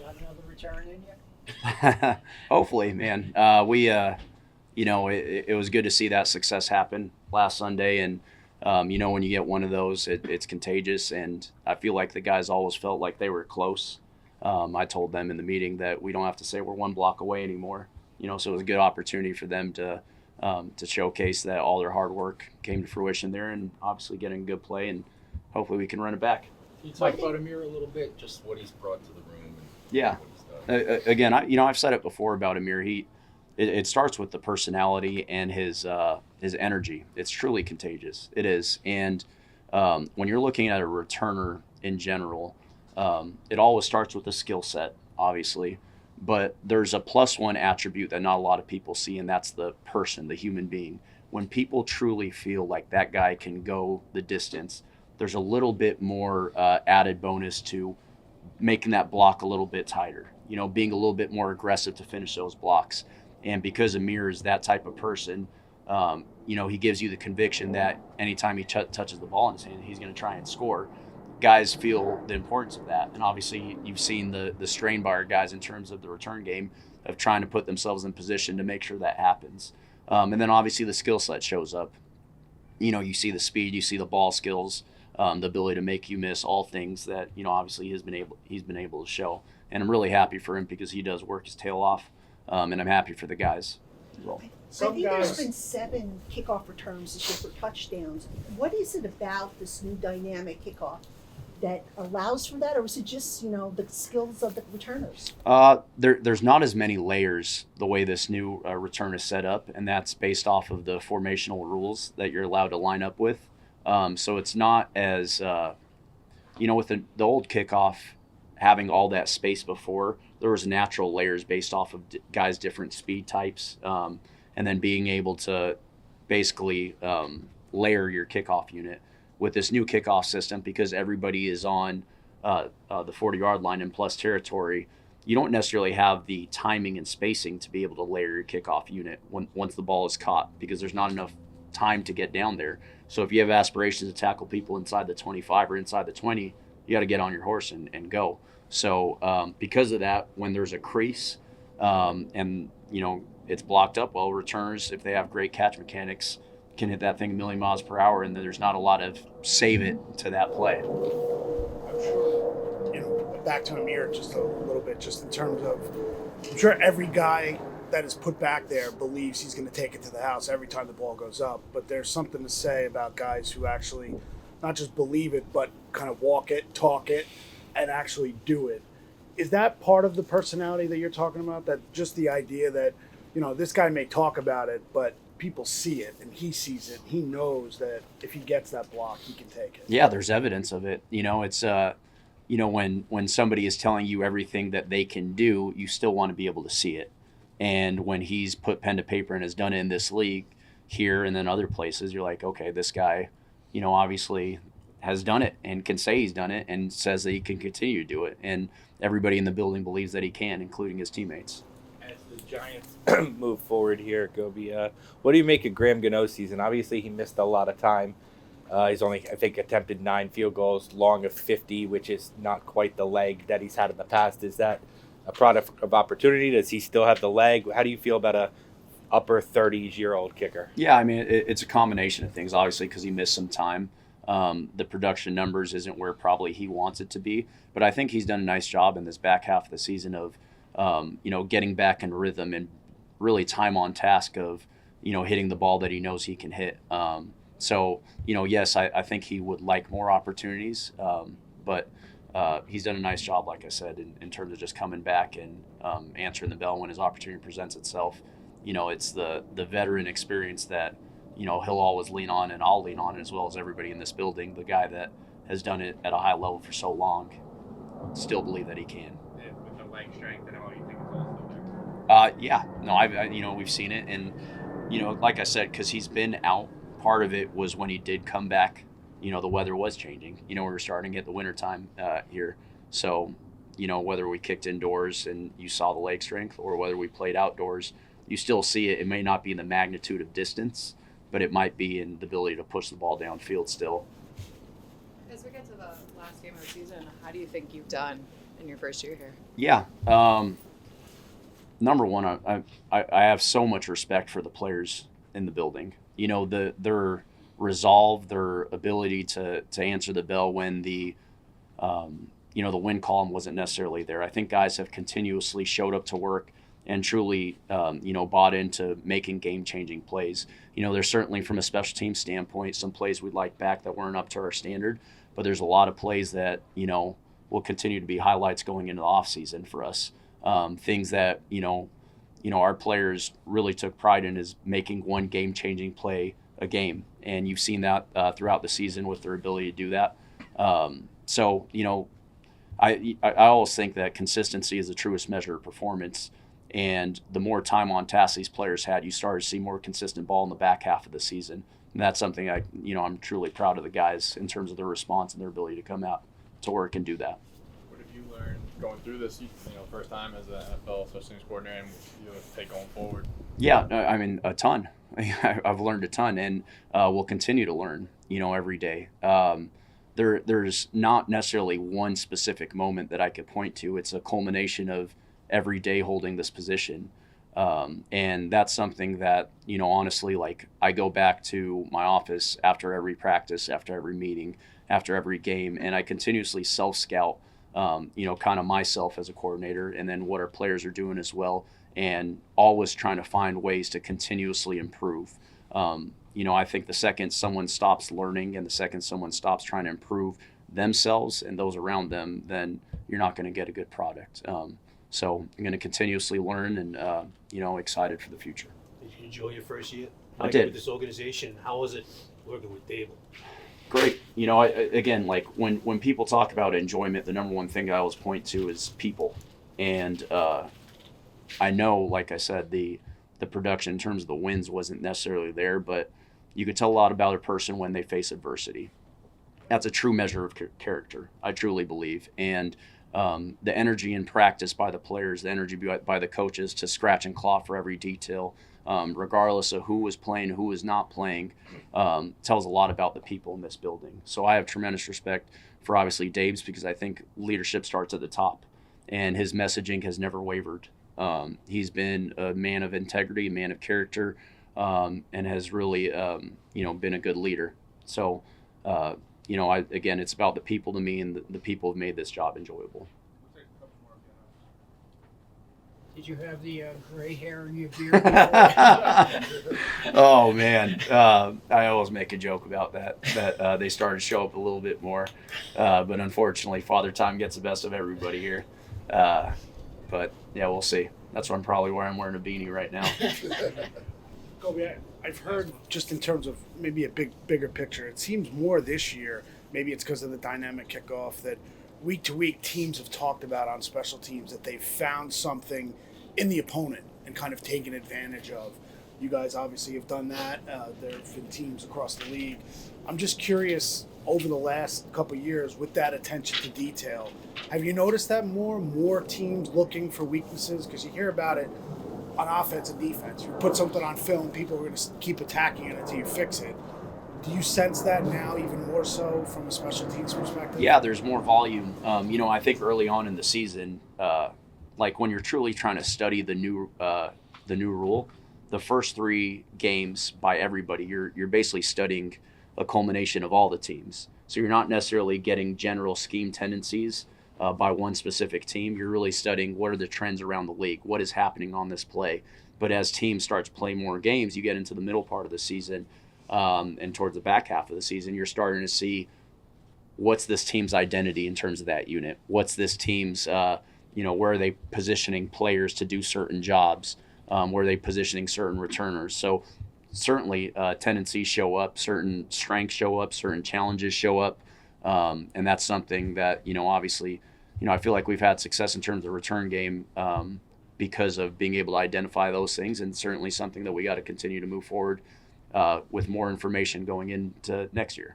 got another return in you? Hopefully, man. It was good to see that success happen last Sunday, and when you get one of those, it's contagious, and I feel like the guys always felt like they were close. I told them in the meeting that we don't have to say we're one block away anymore. So it was a good opportunity for them to showcase that all their hard work came to fruition there, and obviously getting good play, and hopefully we can run it back. Can you talk about Amir a little bit, just what he's brought to the room and Yeah. what he's done? Again, I've said it before about Amir. It starts with the personality and his energy. It's truly contagious. It is, and when you're looking at a returner in general, it always starts with the skill set, obviously, but there's a plus one attribute that not a lot of people see, and that's the person, the human being. When people truly feel like that guy can go the distance, there's a little bit more added bonus to making that block a little bit tighter, being a little bit more aggressive to finish those blocks. And because Amir is that type of person, he gives you the conviction that anytime he touches the ball in his hand, he's going to try and score. Guys feel the importance of that. And obviously you've seen the strain by our guys in terms of the return game of trying to put themselves in position to make sure that happens. And then obviously the skill set shows up. You see the speed, you see the ball skills, the ability to make you miss, all things that obviously he's been able to show. And I'm really happy for him because he does work his tail off, and I'm happy for the guys as well. I think there's been 7 kickoff returns this year for touchdowns. What is it about this new dynamic kickoff that allows for that, or is it just the skills of the returners? There's not as many layers the way this new return is set up, and that's based off of the formational rules that you're allowed to line up with. So it's not as with the old kickoff having all that space before, there was natural layers based off of guys' different speed types, and then being able to basically layer your kickoff unit. With this new kickoff system, because everybody is on the 40-yard line in plus territory, you don't necessarily have the timing and spacing to be able to layer your kickoff unit once the ball is caught, because there's not enough time to get down there. So if you have aspirations to tackle people inside the 25 or inside the 20, you got to get on your horse and go. So because of that, when there's a crease and it's blocked up, well, returners, if they have great catch mechanics, can hit that thing a million miles per hour, and then there's not a lot of save it to that play. I'm sure, back to Amir just a little bit, just in terms of, I'm sure every guy that is put back there believes he's going to take it to the house every time the ball goes up. But there's something to say about guys who actually not just believe it, but kind of walk it, talk it, and actually do it. Is that part of the personality that you're talking about? That just the idea that, this guy may talk about it, but people see it and he sees it. He knows that if he gets that block, he can take it. Yeah, there's evidence of it. It's when somebody is telling you everything that they can do, you still want to be able to see it. And when he's put pen to paper and has done it in this league here and then other places, you're like, okay, this guy, obviously has done it and can say he's done it and says that he can continue to do it. And everybody in the building believes that he can, including his teammates. As the Giants move forward here, Gobi, what do you make of Graham Gano's season? Obviously, he missed a lot of time. He's only, I think, attempted 9 field goals, long of 50, which is not quite the leg that he's had in the past. Is that a product of opportunity? Does he still have the leg? How do you feel about a upper 30s-year-old kicker? Yeah, I mean, it's a combination of things, obviously, because he missed some time. The production numbers isn't where probably he wants it to be, but I think he's done a nice job in this back half of the season of getting back in rhythm and really time on task of, hitting the ball that he knows he can hit. So, yes, I think he would like more opportunities, but he's done a nice job, like I said, in terms of just coming back and answering the bell when his opportunity presents itself. It's the veteran experience that, he'll always lean on, and I'll lean on, as well as everybody in this building, the guy that has done it at a high level for so long, still believe that he can. With the leg strength and all, you think it's also there? Yeah, no, we've seen it, and like I said, because he's been out. Part of it was when he did come back. The weather was changing. We were starting to get the wintertime here, so whether we kicked indoors and you saw the leg strength, or whether we played outdoors, you still see it. It may not be in the magnitude of distance, but it might be in the ability to push the ball downfield still. As we get to the last game of the season, how do you think you've done in your first year here? Yeah. Number one, I have so much respect for the players in the building. You know, their resolve, their ability to answer the bell when the the win column wasn't necessarily there. I think guys have continuously showed up to work and truly bought into making game-changing plays. You know, there's certainly, from a special team standpoint, some plays we'd like back that weren't up to our standard, but there's a lot of plays that will continue to be highlights going into the offseason for us. Things that our players really took pride in is making one game-changing play a game, and you've seen that throughout the season with their ability to do that. I always think that consistency is the truest measure of performance, and the more time on task these players had, you started to see more consistent ball in the back half of the season, and that's something I'm truly proud of the guys in terms of their response and their ability to come out to work and do that. What have you learned going through this? First time as an NFL special teams coordinator, and take going forward. Yeah, I mean, a ton. I've learned a ton, and we'll continue to learn. Every day. There's not necessarily one specific moment that I could point to. It's a culmination of every day holding this position. And that's something that, honestly, like, I go back to my office after every practice, after every meeting, after every game, and I continuously self-scout, kind of myself as a coordinator, and then what our players are doing as well, and always trying to find ways to continuously improve. I think the second someone stops learning and the second someone stops trying to improve themselves and those around them, then you're not going to get a good product. So I'm going to continuously learn and, excited for the future. Did you enjoy your first year? I did. With this organization, how was it working with Dable? Great. Again, like when people talk about enjoyment, the number one thing I always point to is people. And I know, like I said, the production in terms of the wins wasn't necessarily there, but you could tell a lot about a person when they face adversity. That's a true measure of character, I truly believe. And the energy in practice by the players, the energy by the coaches to scratch and claw for every detail, regardless of who was playing, who was not playing, tells a lot about the people in this building. So I have tremendous respect for, obviously, Dave's, because I think leadership starts at the top, and his messaging has never wavered. He's been a man of integrity, a man of character, and has really, been a good leader. So, again, it's about the people to me, and the people have made this job enjoyable. Did you have the gray hair in your beard? Oh, man. I always make a joke about that they started to show up a little bit more. But unfortunately, Father Time gets the best of everybody here. But, yeah, we'll see. That's why I'm probably wearing a beanie right now. Kobe, I've heard, just in terms of maybe a bigger picture, it seems more this year, maybe it's because of the dynamic kickoff, that week to week teams have talked about on special teams that they've found something in the opponent and kind of taken advantage of. You guys obviously have done that. There have been teams across the league. I'm just curious, over the last couple of years, with that attention to detail, have you noticed that more teams looking for weaknesses? Because you hear about it on offense and defense. You put something on film, people are going to keep attacking it until you fix it. Do you sense that now even more so from a special teams perspective? Yeah, there's more volume. I think early on in the season, like when you're truly trying to study the new rule, the first 3 games by everybody, you're basically studying a culmination of all the teams. So you're not necessarily getting general scheme tendencies by one specific team. You're really studying what are the trends around the league, what is happening on this play. But as teams start to play more games, you get into the middle part of the season and towards the back half of the season, you're starting to see what's this team's identity in terms of that unit. What's this team's, where are they positioning players to do certain jobs? Where are they positioning certain returners? So certainly tendencies show up, certain strengths show up, certain challenges show up. And that's something that, obviously, I feel like we've had success in terms of the return game because of being able to identify those things, and certainly something that we got to continue to move forward with more information going into next year.